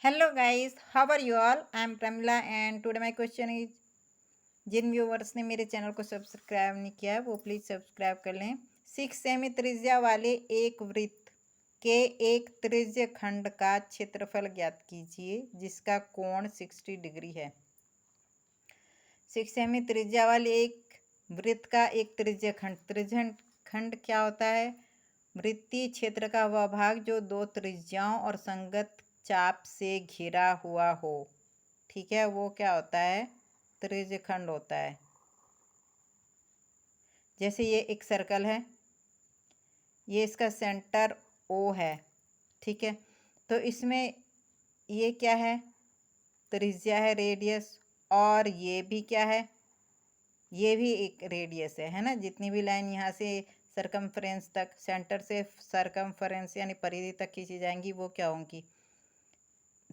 Hello guys, how are you all? I am Pramila and today my question is जिन viewers ने मेरे channel को subscribe नहीं किया है वो प्लीज़ सब्सक्राइब कर लें। 6 सेमी त्रिज्या वाले एक वृत्त के एक त्रिज्य खंड का क्षेत्रफल ज्ञात कीजिए जिसका कोण 60 डिग्री है। 6 सेमी त्रिज्या वाले एक वृत्त का एक त्रिज्य खंड क्या होता है? वृत्तीय क्षेत्र का वह भाग जो दो त्रिज्याओं और संगत चाप से घिरा हुआ हो। ठीक है, वो क्या होता है? त्रिज्य खंड होता है। जैसे ये एक सर्कल है, ये इसका सेंटर ओ है। ठीक है, तो इसमें ये क्या है? त्रिज्या है, रेडियस। और ये भी क्या है? ये भी एक रेडियस है ना। जितनी भी लाइन यहाँ से सरकमफ्रेंस तक, सेंटर से सरकमफ्रेंस यानी परिधि तक खींची जाएंगी वो क्या होंगी?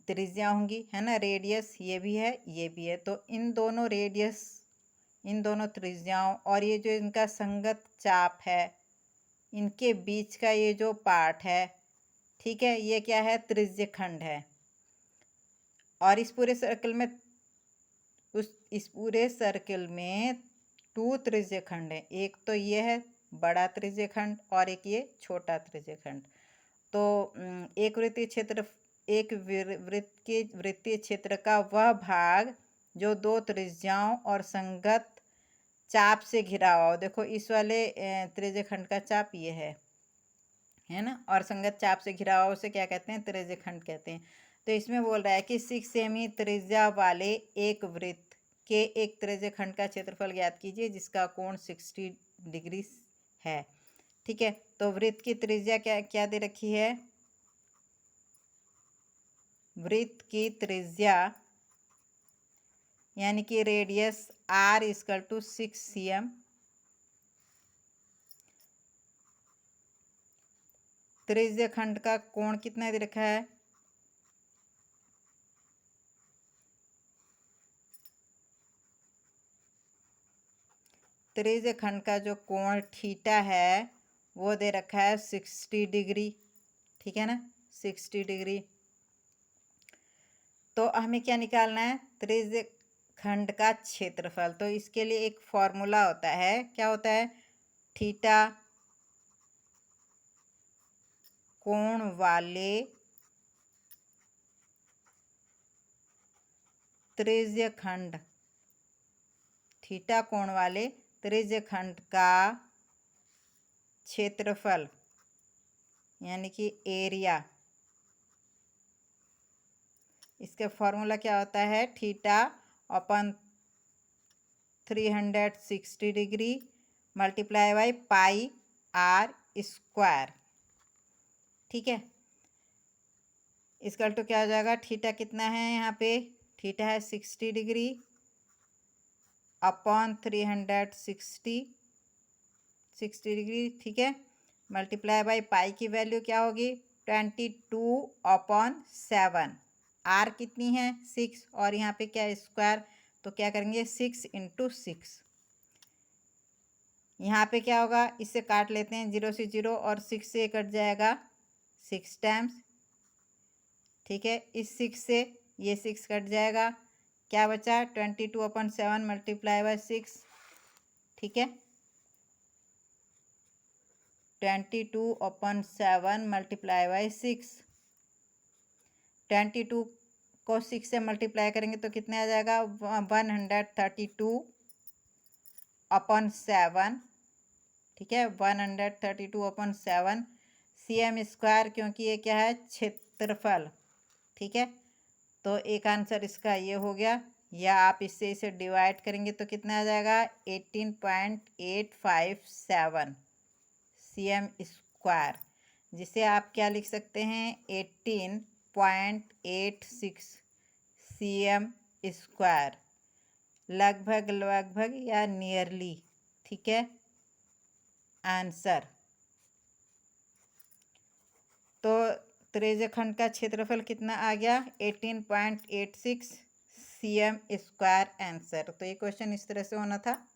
त्रिज्या होंगी, है ना। रेडियस ये भी है, ये भी है। तो इन दोनों रेडियस, इन दोनों त्रिज्याओं और ये जो इनका संगत चाप है, इनके बीच का ये जो पार्ट है, ठीक है, ये क्या है? त्रिज्य खंड है। और इस पूरे सर्कल में इस पूरे सर्कल में 2 त्रिज्य खंड है। एक तो ये है बड़ा त्रिज्य खंड और एक ये छोटा त्रिज्य खंड। तो एक वृत्तीय क्षेत्र का वह भाग जो दो त्रिज्याओं और संगत चाप से घिरा हुआ हो। देखो इस वाले त्रिज्य खंड का चाप ये है ना, और संगत चाप से घिरा हुआ उसे क्या कहते हैं? त्रिज्य खंड कहते हैं। तो इसमें बोल रहा है कि 6 सेमी त्रिज्या वाले एक वृत्त के एक त्रिज्य खंड का क्षेत्रफल ज्ञात कीजिए जिसका कोण 60 डिग्री है। ठीक है, तो वृत्त की त्रिज्या क्या क्या दे रखी है? वृत्त की त्रिज्या यानी कि radius r equal to 6 cm। त्रिज्य खंड का कोण कितना दे रखा है? त्रिज्य खंड का जो कोण थीटा है वो दे रखा है 60 डिग्री। ठीक है ना, 60 डिग्री। तो हमें क्या निकालना है? त्रिज्य खंड का क्षेत्रफल। तो इसके लिए एक फॉर्मूला होता है। क्या होता है? थीटा कोण वाले त्रिज्य खंड, थीटा कोण वाले त्रिज्य खंड का क्षेत्रफल यानी कि एरिया। इसका फॉर्मूला क्या होता है? थीटा अपन 360 degree multiply by pi R square. ठीक है, इसका तो क्या हो जाएगा? थीटा कितना है यहाँ पे? थीटा है 60 डिग्री अपॉन 360 डिग्री। ठीक है, मल्टीप्लाई बाई पाई की वैल्यू क्या होगी? 22/7। आर कितनी है? 6। और यहाँ पे क्या स्क्वायर, तो क्या करेंगे? 6 × 6। यहाँ पे क्या होगा? इससे काट लेते हैं, 0 से 0 और 6 से कट जाएगा 6 टाइम्स। ठीक है, इस 6 से ये 6 कट जाएगा, क्या बचा? 22/7 मल्टीप्लाई बाई 6। ठीक है, 22/7 मल्टीप्लाई बाई 6। 22 को 6 से मल्टीप्लाई करेंगे तो कितने आ जाएगा? 132/7। ठीक है, 132/7 cm स्क्वायर, क्योंकि ये क्या है? क्षेत्रफल। ठीक है, तो एक आंसर इसका ये हो गया। या आप इससे इसे डिवाइड करेंगे तो कितना आ जाएगा? 18.857 cm स्क्वायर, जिसे आप क्या लिख सकते हैं? 18.86 cm स्क्वायर, लगभग लगभग या नियरली। ठीक है, आंसर। तो त्रिज्य खंड का क्षेत्रफल कितना आ गया? 18.86 cm स्क्वायर आंसर। तो ये क्वेश्चन इस तरह से होना था।